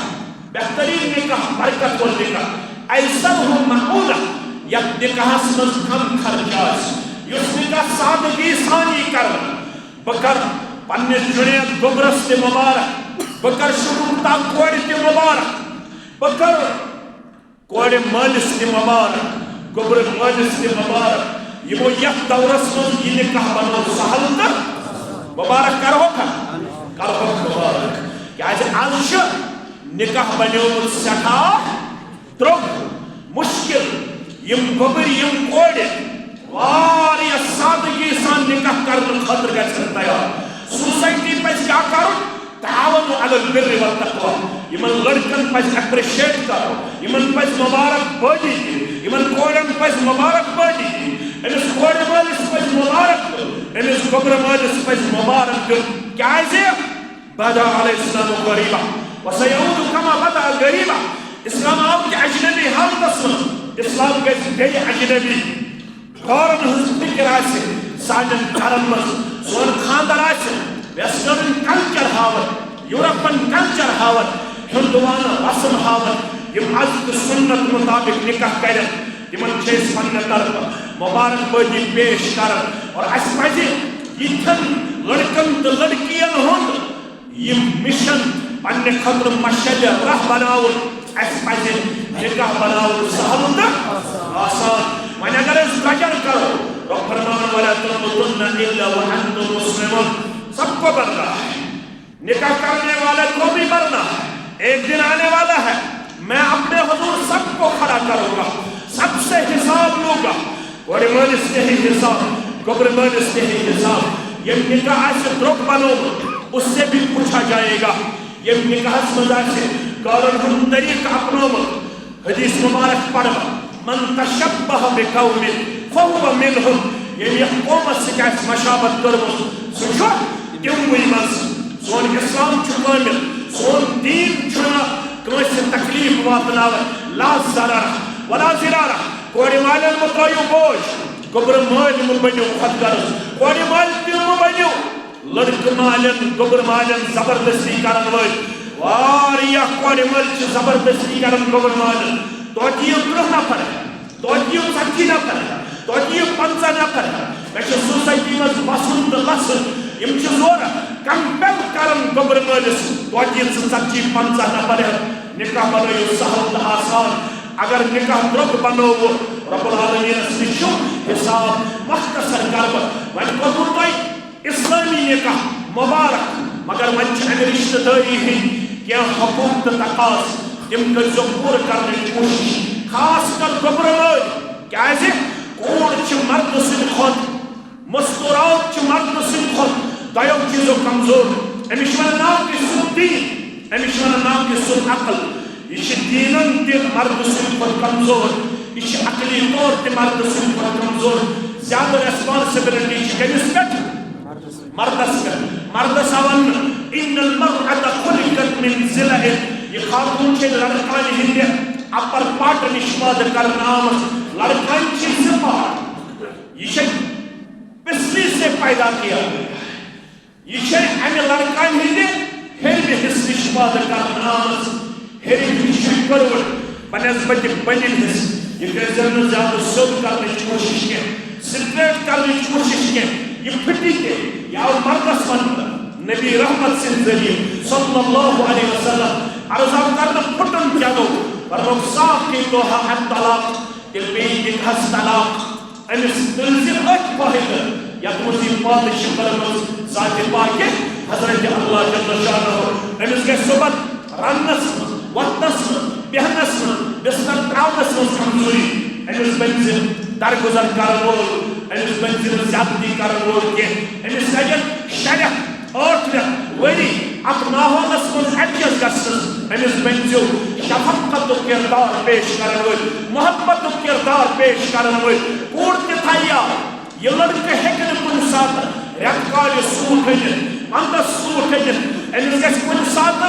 بہترین نکاح برکت وول نکاح ایسرہ معمولہ یتھ نکاحس منٛز کم خرچ آسہِ یُس نکاح سادگی سانی کرن بہٕ کر پننِس جُنید گوٚبرس تہِ مبارک بہٕ کر شگفتہ کورِ تہِ مبارک بہٕ کر کورِ مٲلِس تہِ مبارک گوٚبرٕ مٲلِس تہِ مبارک یِمو یتھ دورس منٛز یہِ نکاح بنوو سہل تہٕ مبارک کرہوکھا کرہوکھ مبارک کیازِ آز چھُ نکاح بنیومُت سٮ۪ٹھاہ درٛوگ مُشکل یم گوٚبٕرۍ یم کورِ واریاہ سادگی سان نکاح کرنہٕ خٲطرٕ گژھن تیار سوسائٹی پزِ کیٛاہ کرُن تعاون علی البر والتقوی یمن لڑکن پزِ اپریشیٹ کرو یمن پزِ مبارک بٲدی دِنۍ یمن کورٮ۪ن پزِ مبارک بٲدی دِنۍ أمِس کورِ مٲلِس پزِ مبارک دیُن أمِس گوٚبرٕ مٲلِس پزِ مبارک دیُن کیازِ بدا علیہ السلام غریبہ وسیعود کما بدا غریبہ اسلام آو کہ اجنبی حالتس منٛز اسلام گژھِ بیٚیہِ اجنبی گورن ہٕنٛز فکر آسہِ سانٮ۪ن گرن منٛز سون خاندر آسہِ ویسٹرن کلچر ہاون یورپن کلچر ہاون ہندوانہ رسم ہاون یم از سنت مطابق نکاح کرن تمن چھِ أسۍ پننہِ طرفہٕ مبارک بٲدی پیش کران اور اَسہِ پزِ یِتھٮ۪ن لڑکن تہٕ لڑکین ہُنٛد یِم مشن پننہِ خٲطرٕ مشعلہِ راہ بناوُن اَسہِ پزِ نکاح بناوُن سہل تہٕ آسان وۄنۍ اگر أسۍ درٛۄجر کرو رۄب فرماوان ولا تموتن الا وانتم مسلمون سب کو مرنا ہے نکاح کرنے والے کو بھی مرنا ہے ایک دن آنے والا ہے میں اپنے حضور سب کو کھڑا کروں گا سب سے حساب لوگا اور مالس تے حساب قبر مالس تے حساب یہ نکاح سے درک بنو اس سے بھی پوچھا جائے گا یہ نکاح مزا سے قارن ہم طریق اپنو حدیث مبارک پڑھا من تشبہ بقوم فهو منهم یہ قومت سے کیا مشابت کرو سوچو تم وہی مز سون اسلام چھو کامل سون دین چھنا کسی تکلیف واتناو لا ضرر ولا ضرار کوڑی مالن مترائیو بوجھ قبر مال مبنیو خود کرو کوڑی مال تیو مبنیو لڑک مالن قبر مالن زبردستی کرن وج واریا کوڑی مال چھ زبردستی کرن قبر مالن توتیو 30 نفر توتیو 60 نفر توتیو 50 نفر میں سوسائٹی میں بسن تو لسن یم چھ زور کمپل کرن قبر مالس توتیو 60 50 نفر نکاح بنائیو سہل تو آسان اگر نکاح درک بنو رب العالمین سنشو حساب مختصر کرب ون کتر تھی اسلامی نکاح مبارک مگر ون چھ رشتہ داری ہند کیا حقوق تو تقاض تم کرزو پور کرنے کی کوشش خاص کر قبر مال کیا ہے کوڑ چھ مرد سن خود مستورات چھ مرد سن خود دیو چیزو کمزور امیش من نام کی سن دین امیش من نام کی سن عقل یہ دینن تے مرد سن خود کمزور یہ عقلی طور تے مرد سن خود کمزور زیادہ ریسپانسبلٹی کمس پہ مردس پہ مردس آون ان المرأة خلقت من ضلع یہ خاتون کے لڑکان ہندے اپر پاٹ نشماد کرنام لڑکان چی زپاٹ یہ پسلی سے پیدا کیا یہ امی لڑکان ہندے ہر بھی حس نشماد کرنام ہر ایک کروڑ بنسبت بنین حس یہ کہزن زیادہ سود کرنے کی کوشش کے سٹریٹ کرنے کی کوشش کے یہ پھٹی کے یا مردس من نبی رحمت سے ذریعے صلی اللہ علیہ وسلم عرضہ کرنا پھٹن کیا دو فرمو صاف کی توہا الطلاق دل بین نکھس طلاق انس دلزر اچ پاہد یا تمسی پادش فرمو ذات پاک حضرت اللہ جل شانہ انس کے صبت رنس وطنس بہنس بستر تراؤنس کمزوری انس بنزل درگزر کرنول انس بنزل زیادتی کرنول کے انس سجن شرح اوٹلت وری اپناہونس من ایڈجس گسن انس بنزل شفقت کردار پیش کرنول محبت کردار پیش کرنول کوڑ تھایا یہ لڑکے ہیکن کن ساتھ ریتکال سوٹ ہجن اندس سوٹ ہجن انس گس کن ساتھ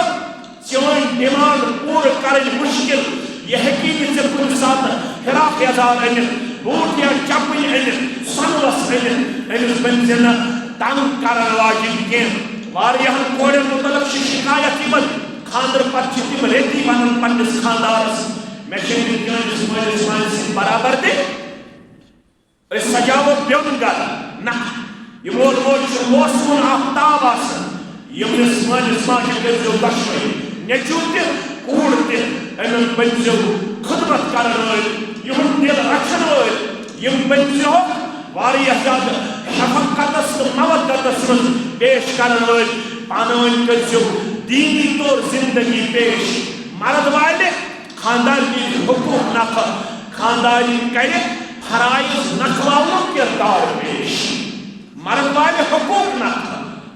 چون ڈیمانڈ پور کرن مشکل یہ حقیقی سے کن ساتھ حراق یزار انن بوٹ یا چپی انن سنوس انن انس بنزل تنگ کرن واجب کین واریہن کوڑے مطلق شکایت تیمن خاندر پر چھتیم ریتی بنن پنس خاندارس میں شہدی کنس مجلس مانس برابر دے اس سجاو بیون گر نا یہ مول مول چھو موسمون آفتاب آسن یہ مجلس مانس جو دشوئی نیچوتے کوڑتے انن بنزو خدمت کرن ہوئے یہ دل رکھن ہوئے یہ بنزو واریہ زیادہ شفقتس مودتس من پیش کرن ہوئے پانوین کرزو دینی طور زندگی پیش مرد والے خاندان کی حقوق نخ خاندانی کرے فرائض نخواؤں کردار پیش مرد والے حقوق نخ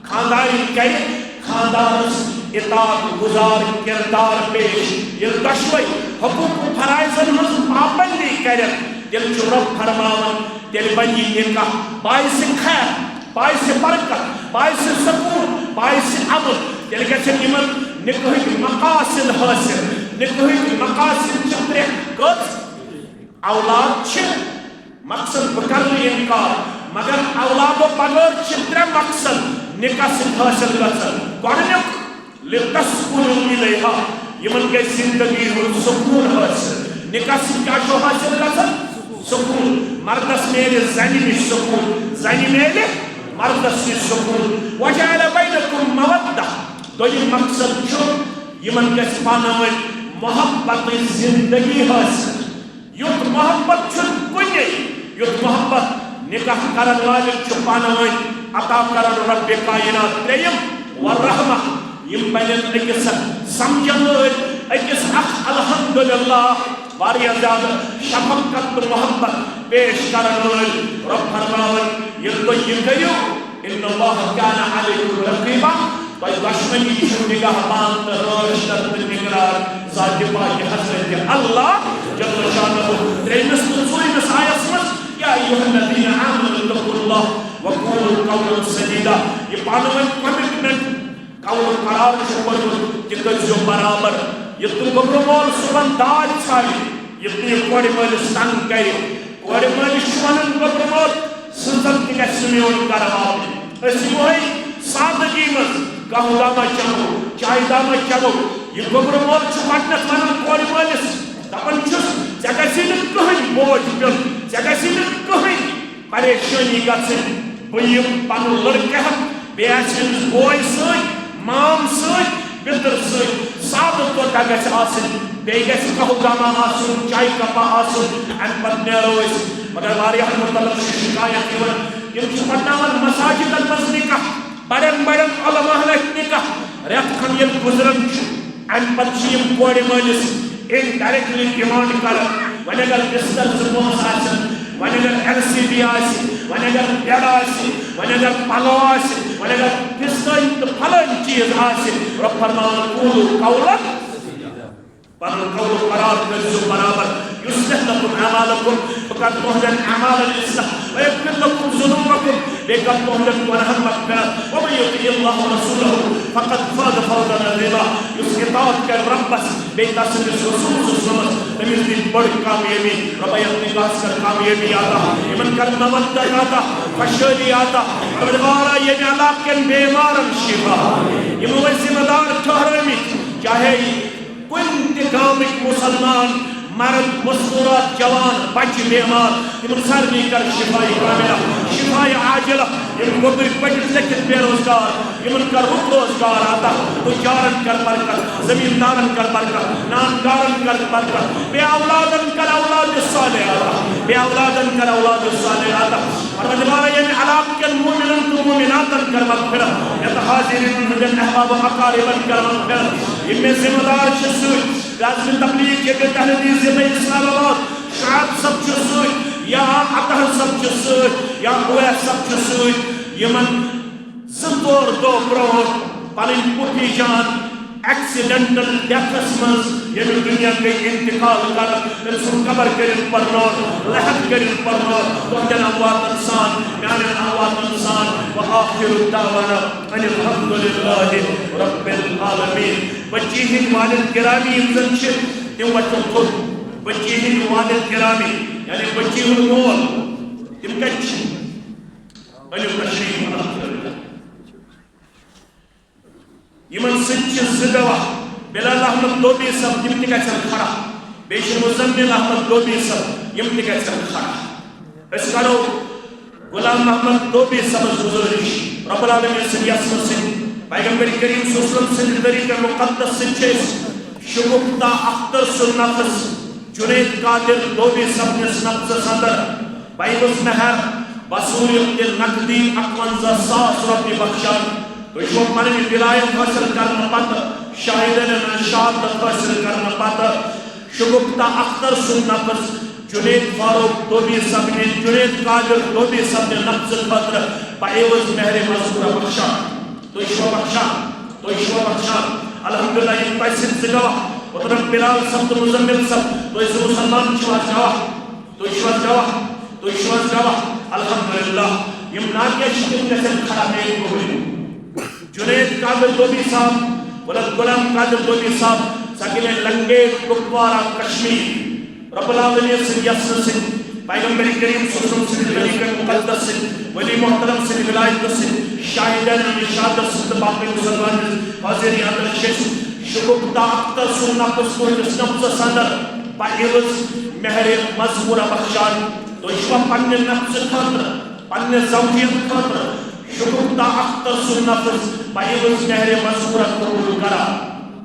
خاندانی کرے خاندانس اطاعت گزار کردار پیش یہ دشوئی حقوق فرائضن ہز پابندی کرن دل چو رب فرماون دل بنی نکاح باعث خیر باعث برکت باعث سکون باعث امن دل گچن یمن نکاح مقاصد حاصل نکاح مقاصد چترے کت اولاد چھ مقصد بکرنے انکار مگر اولاد و بغیر چترے مقصد نکاح سے حاصل کرسن گوڑنک لتسکنوا الیہا یمن کے زندگی ہو سکون حاصل نکاح سے کیا شو حاصل کرسن سکون مردس میرے زنی میں سکون زنی میرے مردس میں سکون وجعل بینکم مودہ تو یہ مقصد چھو یمن کے سپانویں محبت زندگی حاصل یوت محبت چھو کنی یوت محبت نکاح کرن والے چھپانویں عطا کرن رب کائنات تریم والرحمہ یم بینن اکس سمجھن اکس الحمدللہ واریاہ زیادہ شفقت تو محبت پیش کرن وٲلۍ رب فرماوان ییٚلہِ تُہۍ یہِ کٔرِو اِنَّ اللَّهَ كَانَ عَلَيْكُمْ رَقِيبًا تۄہہِ دۄشوٕنی چھُ نِگہبان تہٕ رٲچھتر تہٕ نگران ذاتِ پاکہِ حضرت اللہ جل شانہ ترٛیٚیمِس تہٕ ژوٗرمِس آیس منٛز یا أيها الذين آمنوا اتقوا الله وقولوا قولا سديدا یہ پانہٕ ؤنۍ کمٹمنٹ قول قرار چھُ کوٚرمُت تہِ کٔرۍزیو برابر ییٚلہِ تہٕ گوٚبرٕ مول صُبحن داج ژھانڈِ ییٚلہِ تہٕ یہِ کورِ مٲلِس تنگ کرِ کورِ مٲلِس چھُ وَنان گوٚبرٕ مول سٕنٛزن تہِ گژھِ میون کرواوٕنۍ أسۍ یِموے سادگی منٛز قہوٕ دامہ چمو چائے دامہ چمو یہ گوٚبرٕ مول چھُ گۄڈنٮ۪تھ وَنان کورِ مٲلِس دپان چھُس ژےٚ گژھی نہٕ کٕہٕنۍ بوج پیوٚن ژےٚ گژھی نہٕ کٕہٕنۍ پریشٲنی گژھٕنۍ بہٕ یِمہٕ پنُن لڑکہٕ ہٮ۪تھ بیٚیہِ آسہِ أمِس بوے سۭتۍ مام سۭتۍ پِتٕر سۭتۍ سادٕ ژۄٹا گژھِ آسٕنۍ بیٚیہِ گژھِ قہوٕ دامہ آسُن چائے کپا آسُن اَمہِ پتہٕ نیرو أسۍ مگر واریاہن مُتعلق چھِ شِکایت یِوان تِم چھِ پرناوان مساجدن منٛز نِکاح بڑٮ۪ن بڑٮ۪ن علماہن اتھِ نِکاح رٮ۪تھ کھنٛڈ ییٚلہِ گُزران چھُ اَمہِ پتہٕ چھِ یِم کورِ مٲلِس انڈائریکٹلی ڈیمانڈ کران وۄنۍ اگر بستر زٕ پانٛژھ آسن وۄنۍ اگر ایل سی ڈی آسہِ وۄنۍ اگر بیڈ آسہِ وۄنۍ اگر پلو آسہِ وۄنۍ اگر پِستٲنۍ تہٕ پھلٲنۍ چیٖز آسہِ رۄب فرماوان قولوا قولا پنُن قول قرار کٔرۍزیو برابر یُصلح لکم اعمالکم بہٕ کر تُہنٛدٮ۪ن اعمالن اصلاح ویغفر لکم ذنوبکم بیٚیہِ کر تُہنٛدٮ۪ن گۄناہن مغفرت ومن یطع اللہ ورسوله فقد فاز فوزا عظیما یُس اطاعت کرِ رۄبس بیٚیہِ تسٕنٛدِس رسوٗل صٲبس تٔمِس دِنۍ بٔڑ کامیٲبی رۄبا یتھ کر کامیٲبی عطا یِمن کر مودت عطا خوشحٲلی عطا پروردگارا ییٚمہِ علاقہٕ کٮ۪ن بیمارن شفا یِمو أسۍ ذمہٕ دار ٹھہرٲمٕتۍ چاہے کُنہِ تہِ گامٕکۍ مُسلمان مرد مستورات جوان بچہ بیمار تمن سارنی کر شفائی کاملہ شفائی عاجلہ یم گوبر پٹھ لیکھت بے روزگار یمن کر روزگار عطا تجارن کر برکت زمیندارن کر برکت نامدارن کر برکت بے اولادن کر اولاد صالح عطا بے اولادن کر اولاد صالح عطا پروردگار یم علاقہ کن مومنن تو مومناتن کر مغفرت یت حاضرین ہندن احباب و اقاربن کر مغفرت یم ذمہ دار چھ سۭتۍ لازم تبلیغ جگہ تحریری ضلع اسلام آباد شعب صاحب چھُ سۭتۍ یا اطہر صاحب چھُ سۭتۍ یا اویس صاحب چھُ سۭتۍ یمن زٕ ژور دۄہ برونٛٹھ پنٕنۍ پُپھی جان ایکسیڈنٹل ڈیتھس منٛز ییٚمہِ دُنیا گٔے انتقال کرن تٔمۍ سُنٛد قبر کٔرِنۍ پرنور لحد کٔرِنۍ پرنور تُہنٛدٮ۪ن امواتن سان میانٮ۪ن امواتن سان وآخر دعوانا ان الحمد للہ رب العالمین بچی ہند والد گرامی یم زن چھ تم وچھن تھوٚد بچی ہند والد گرامی یعنی بچی ہند مول تم کتہِ چھ أنِو تشریف یمن سۭتۍ چھِ زٕ گواہ بلال احمد دوبی صاحب تم تہِ گژھن کھڑا بیٚیہِ چھِ مزمل احمد دوبی صاحب یم تہِ گژھن کھڑا أسۍ کرو غلام محمد دوبی صاحبس گزٲرِش رب العالمین سٕنٛدِ یژھنہٕ سۭتۍ پیغمبر کریم صلی اللہ علیہ وسلم سٕنٛدِ طریقہ مقدس سۭتۍ چھِ أسۍ شگفتہ اختر سُنٛد نفس جنید قادر دوبی صاحبنِس نفسس اندر بایبس مہر بصوٗرِ تہِ نقدی 51,000 رۄپیہِ بخشان تُہۍ چھُوا پنٕنۍ ولایت حٲصِل کرنہٕ پتہٕ شاہدن شہادت حٲصِل کرنہٕ پتہٕ شگفتہ اختر سُنٛد نفس جنید فاروق دوبی صاحبنہِ جنید قادر دوبی صاحبنہِ نفسہٕ خٲطرٕ بایبس مہرِ مذکورہ بخشان تُہۍ چھُوا بخشان تُہۍ چھُوا بخشان الحمدللہ یم تۄہہِ سۭتۍ زٕ گواہ محترم بلال صاحب تہٕ مزمل صاحب تُہۍ زٕ مُسلمان چھِو حظ گواہ تُہۍ چھِو حظ گواہ تُہۍ چھِو حظ گواہ الحمدللہ یم ناکیہ چھِ تِم گژھن کھڑا میٲنۍ قبوٗل جنید قادر دوبی صاحب غلام قادر دوبی صاحب سکلے لنگیٹ کپوارہ کشمیر رب العالمین سٕنٛدِ یژھنہٕ سۭتۍ پیغمبر کریم صلی اللہ علیہ وسلم سٕنٛدِ طریقہ مقدس سۭتۍ ولی محترم سٕنٛدِ ولایتہٕ سۭتۍ شاہدن شہادت سۭتۍ باقٕے مُسلمان حاضری اندر چھِ أسۍ شگفتہ اختر سُنٛد نفس تُہنٛدِس نفسس اندر بایبس مہرِ مذکورہ بخشان تُہۍ چھِوا پننہِ نفسہٕ خٲطرٕ پننہِ زوجیت خٲطرٕ شگفتہ اختر سُنٛد نفس بایبس مہرِ مذکورہ قبوٗل کران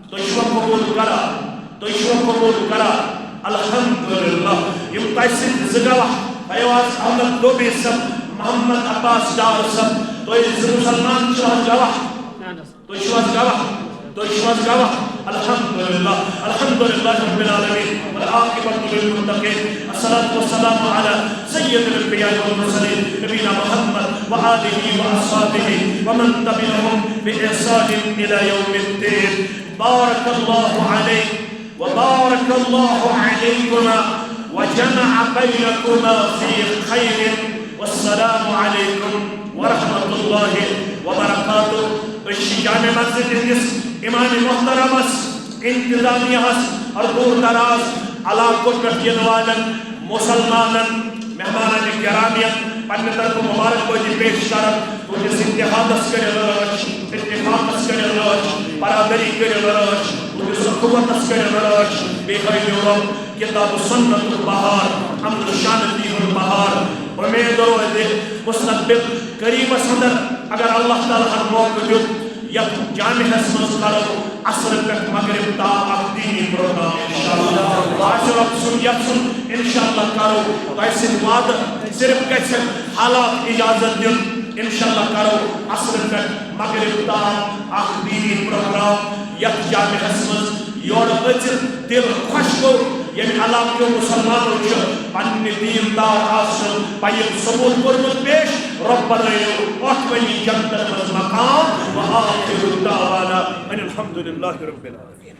تُہۍ چھِوا قبوٗل کران تُہۍ چھِوا قبوٗل کران الحمدللہ یم تۄہہِ سۭتۍ زٕ گواہ فیاض احمد دوبی صاحب محمد عباس ڈار صاحب تُہۍ زٕ مُسلمان چھِو حظ گواہ تُہۍ چھِو حظ گواہ تُہۍ چھِو حظ گواہ الحمد لله رب العالمين والعاقبة للمتقين. الصلاة والسلام على سيد الأنبياء والمرسلين نبينا محمد وآله وأصحابه ومن تبعهم بإحسان إلى يوم الدين. بارك الله عليك وبارك الله عليكما وجمع بينكما في خير. والسلام عليكم ورحمة الله وبركاته. جامع مسجد امام محترم انتظامیہ اور دور دراز علاقوں پہ والن مسلمانن مہمانان گرامیہ پنہ طرف مبارکبادی پیش کرن تہندس اتحادس کٔرِو رٲچھ اتفاقس کٔرِو رٲچھ برادری کٔرِو رٲچھ تہندس اخوتس کٔرِو رٲچھ بیٚیہِ ہٲیِو رۄب کتاب سنتُک بہار امن شانتی ہُنٛد بہار. امید روزِ مستقبل قریبس اندر اگر اللہ تعالیٰ ہن موقع دیُت یتھ جامعس منٛز کرو عصر پٮ۪ٹھ مغرب تام اکھ دینی پروگرام انشاءاللہ. آسہِ رۄب سُنٛد یژھُن انشاءاللہ کرو تۄہہِ سۭتۍ وعدٕ صرف گژھِ حالات اجازت دِیُن انشاءاللہ کرو عصر پٮ۪ٹھ مغرب تام اکھ دینی پروگرام یتھ جامعس منٛز یورٕ أژِتھ دل خۄش گوٚو ییٚمہِ علاقہٕ مسلمانو چھِ پننہِ دیندار آسنُک پَیِم ثبوٗت کوٚرمُت پیش. رۄب بنٲیِو ٲٹھوٕنی جنتن منٛز مقام. وآخر دعوانا ان الحمد للہ رب العالمین.